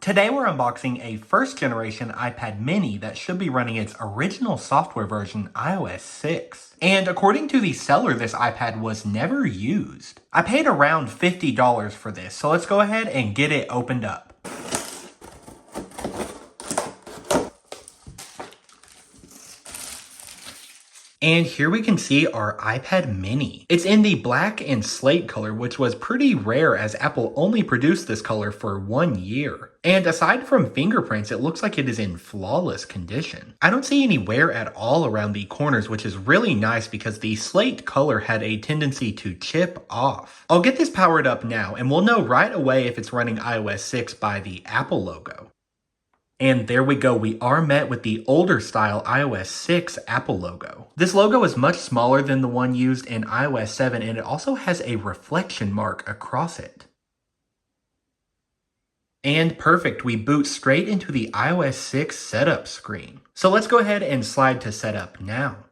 Today we're unboxing a first generation iPad mini that should be running its original software version iOS 6. And according to the seller, this iPad was never used. I paid around $50 for this, so let's go ahead and get it opened up. And here we can see our iPad mini. It's in the black and slate color, which was pretty rare as Apple only produced this color for 1 year. And aside from fingerprints, it looks like it is in flawless condition. I don't see any wear at all around the corners, which is really nice because the slate color had a tendency to chip off. I'll get this powered up now, and we'll know right away if it's running iOS 6 by the Apple logo. And there we go, we are met with the older style iOS 6 Apple logo. This logo is much smaller than the one used in iOS 7, and it also has a reflection mark across it. And perfect, we boot straight into the iOS 6 setup screen. So let's go ahead and slide to setup now.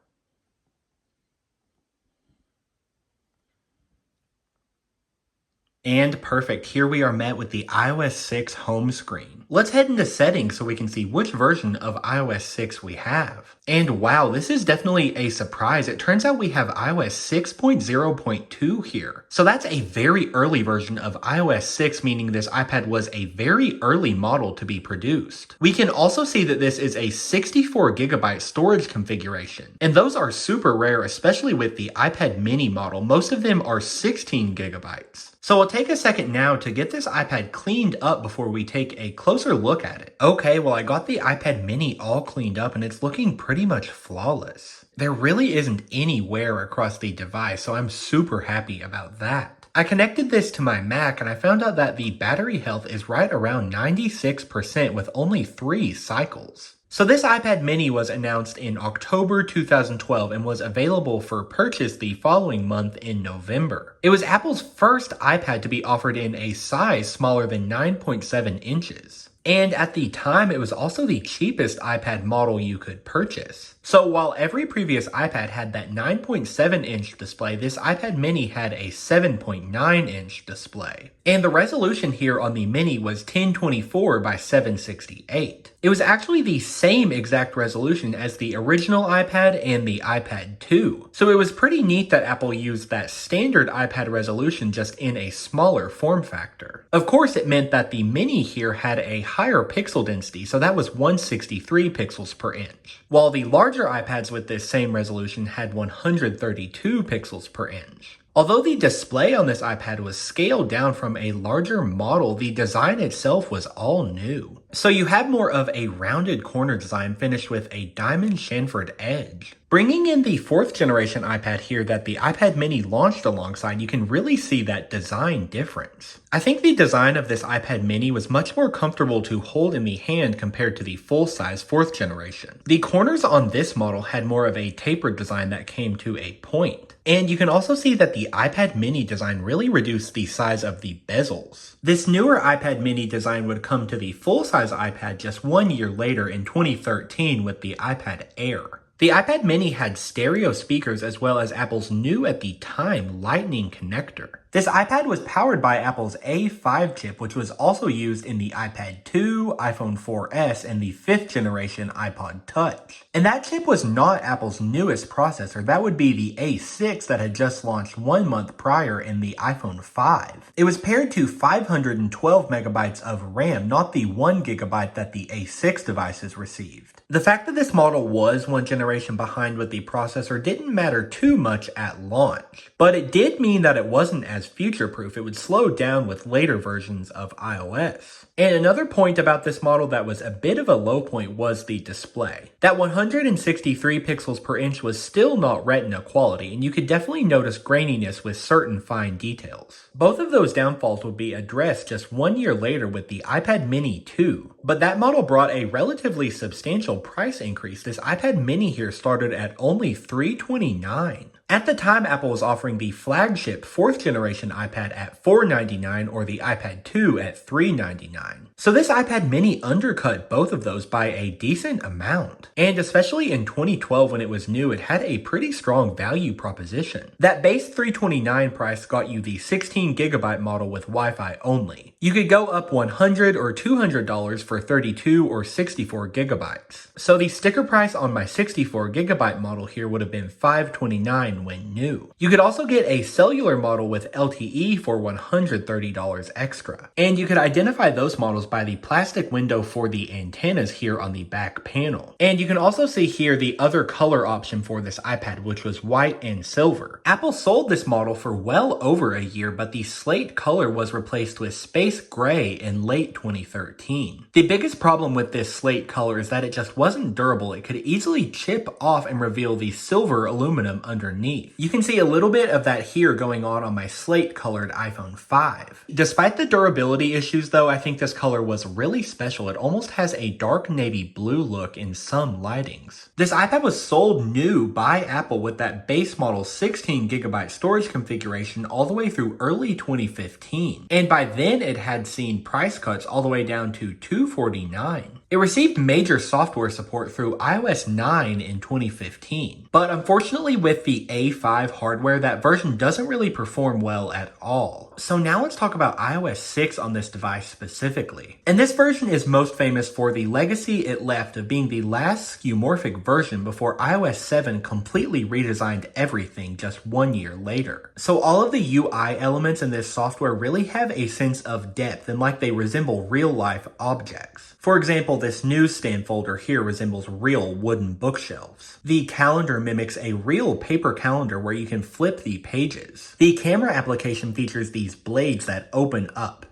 And perfect, here we are met with the iOS 6 home screen. Let's head into settings so we can see which version of iOS 6 we have. And wow, this is definitely a surprise. It turns out we have iOS 6.0.2 here. So that's a very early version of iOS 6, meaning this iPad was a very early model to be produced. We can also see that this is a 64GB storage configuration. And those are super rare, especially with the iPad mini model. Most of them are 16GB. So we'll take a second now to get this iPad cleaned up before we take a closer look at it. Okay, well I got the iPad mini all cleaned up and it's looking pretty much flawless. There really isn't any wear across the device, so I'm super happy about that. I connected this to my Mac and I found out that the battery health is right around 96% with only 3 cycles. So this iPad mini was announced in October 2012 and was available for purchase the following month in November. It was Apple's first iPad to be offered in a size smaller than 9.7 inches. And at the time, it was also the cheapest iPad model you could purchase. So while every previous iPad had that 9.7-inch display, this iPad mini had a 7.9-inch display. And the resolution here on the mini was 1024 by 768. It was actually the same exact resolution as the original iPad and the iPad 2. So it was pretty neat that Apple used that standard iPad resolution just in a smaller form factor. Of course, it meant that the mini here had a higher pixel density, so that was 163 pixels per inch, while the larger iPads with this same resolution had 132 pixels per inch. Although the display on this iPad was scaled down from a larger model, the design itself was all new. So you have more of a rounded corner design finished with a diamond chamfered edge. Bringing in the 4th generation iPad here that the iPad mini launched alongside, you can really see that design difference. I think the design of this iPad mini was much more comfortable to hold in the hand compared to the full-size 4th generation. The corners on this model had more of a tapered design that came to a point. And you can also see that the iPad mini design really reduced the size of the bezels. This newer iPad mini design would come to the full-size iPad just 1 year later in 2013 with the iPad Air. The iPad mini had stereo speakers as well as Apple's new at the time Lightning connector. This iPad was powered by Apple's A5 chip, which was also used in the iPad 2, iPhone 4S, and the 5th generation iPod Touch. And that chip was not Apple's newest processor. That would be the A6 that had just launched 1 month prior in the iPhone 5. It was paired to 512 megabytes of RAM, not the 1 gigabyte that the A6 devices received. The fact that this model was 1 generation behind with the processor didn't matter too much at launch, but it did mean that it wasn't as future-proof. It would slow down with later versions of iOS. And another point about this model that was a bit of a low point was the display. That 163 pixels per inch was still not Retina quality, and you could definitely notice graininess with certain fine details. Both of those downfalls would be addressed just 1 year later with the iPad mini 2. But that model brought a relatively substantial price increase. This iPad mini here started at only $329. At the time, Apple was offering the flagship 4th generation iPad at $499 or the iPad 2 at $399. So this iPad mini undercut both of those by a decent amount. And especially in 2012 when it was new, it had a pretty strong value proposition. That base $329 price got you the 16GB model with Wi-Fi only. You could go up $100 or $200 for 32 or 64 gigabytes. So the sticker price on my 64GB model here would have been $529 when new. You could also get a cellular model with LTE for $130 extra. And you could identify those models by the plastic window for the antennas here on the back panel. And you can also see here the other color option for this iPad, which was white and silver. Apple sold this model for well over a year, but the slate color was replaced with space gray in late 2013. The biggest problem with this slate color is that it just wasn't durable. It could easily chip off and reveal the silver aluminum underneath. You can see a little bit of that here going on my slate colored iPhone 5. Despite the durability issues though, I think this color was really special. It almost has a dark navy blue look in some lightings. This iPad was sold new by Apple with that base model 16GB storage configuration all the way through early 2015. And by then it had seen price cuts all the way down to $249. It received major software support through iOS 9 in 2015, but unfortunately with the A5 hardware, that version doesn't really perform well at all. So now let's talk about iOS 6 on this device specifically. And this version is most famous for the legacy it left of being the last skeuomorphic version before iOS 7 completely redesigned everything just 1 year later. So all of the UI elements in this software really have a sense of depth and like they resemble real-life objects. For example, this newsstand folder here resembles real wooden bookshelves. The calendar mimics a real paper calendar where you can flip the pages. The camera application features these blades that open up.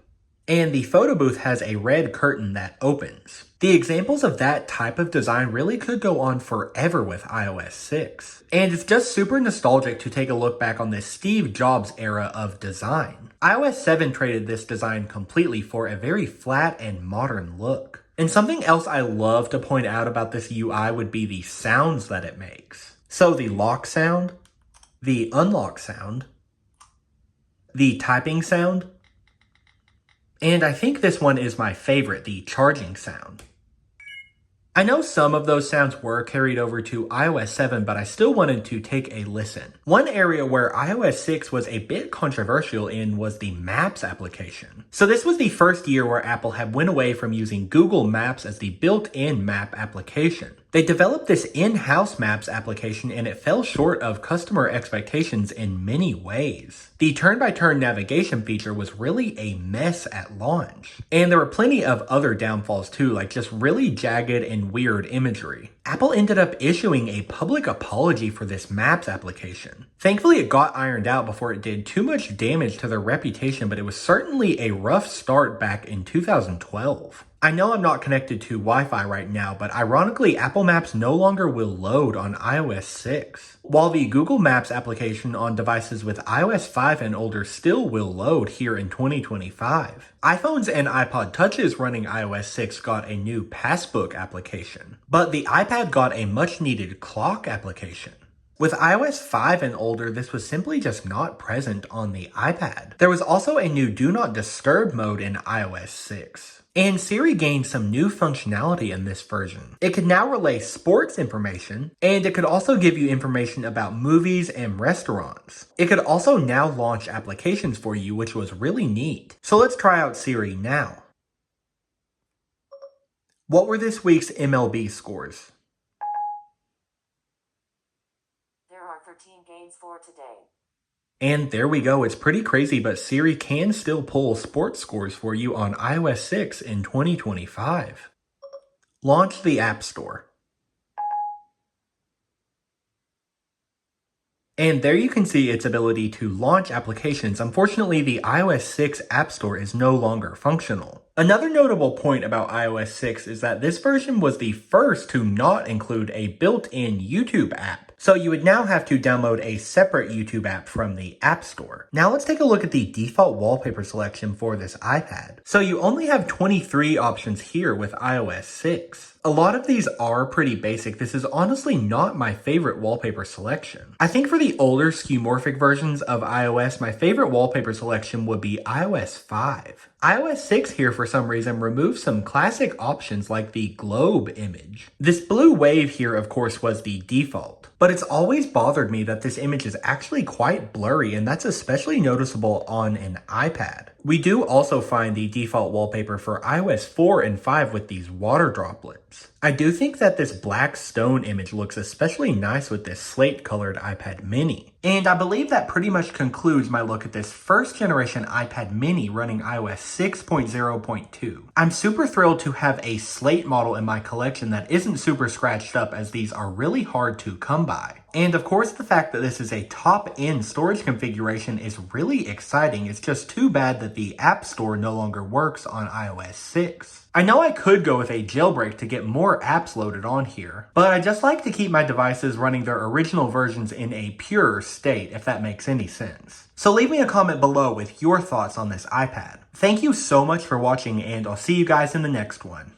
And the photo booth has a red curtain that opens. The examples of that type of design really could go on forever with iOS 6. And it's just super nostalgic to take a look back on this Steve Jobs era of design. iOS 7 traded this design completely for a very flat and modern look. And something else I love to point out about this UI would be the sounds that it makes. So the lock sound, the unlock sound, the typing sound, and I think this one is my favorite, the charging sound. I know some of those sounds were carried over to iOS 7, but I still wanted to take a listen. One area where iOS 6 was a bit controversial in was the Maps application. So this was the first year where Apple had went away from using Google Maps as the built-in map application. They developed this in-house Maps application and it fell short of customer expectations in many ways. The turn-by-turn navigation feature was really a mess at launch. And there were plenty of other downfalls too, like just really jagged and weird imagery. Apple ended up issuing a public apology for this Maps application. Thankfully, it got ironed out before it did too much damage to their reputation, but it was certainly a rough start back in 2012. I know I'm not connected to Wi-Fi right now, but ironically, Apple Maps no longer will load on iOS 6. While the Google Maps application on devices with iOS 5 and older still will load here in 2025. iPhones and iPod Touches running iOS 6 got a new Passbook application, but the iPad got a much needed clock application. With iOS 5 and older, this was simply just not present on the iPad. There was also a new Do Not Disturb mode in iOS 6. And Siri gained some new functionality in this version. It could now relay sports information, and it could also give you information about movies and restaurants. It could also now launch applications for you, which was really neat. So let's try out Siri now. What were this week's MLB scores? There are 13 games for today. And there we go. It's pretty crazy, but Siri can still pull sports scores for you on iOS 6 in 2025. Launch the App Store. And there you can see its ability to launch applications. Unfortunately, the iOS 6 App Store is no longer functional. Another notable point about iOS 6 is that this version was the first to not include a built-in YouTube app. So you would now have to download a separate YouTube app from the App Store. Now let's take a look at the default wallpaper selection for this iPad. So you only have 23 options here with iOS 6. A lot of these are pretty basic. This is honestly not my favorite wallpaper selection. I think for the older skeuomorphic versions of iOS, my favorite wallpaper selection would be iOS 5. iOS 6 here for some reason removed some classic options like the globe image. This blue wave here of course was the default, but it's always bothered me that this image is actually quite blurry, and that's especially noticeable on an iPad. We do also find the default wallpaper for iOS 4 and 5 with these water droplets. I do think that this black stone image looks especially nice with this slate colored iPad mini. And I believe that pretty much concludes my look at this first generation iPad mini running iOS 6.0.2. I'm super thrilled to have a slate model in my collection that isn't super scratched up, as these are really hard to come by. And of course, the fact that this is a top-end storage configuration is really exciting. It's just too bad that the App Store no longer works on iOS 6. I know I could go with a jailbreak to get more apps loaded on here, but I just like to keep my devices running their original versions in a pure state, if that makes any sense. So leave me a comment below with your thoughts on this iPad. Thank you so much for watching, and I'll see you guys in the next one.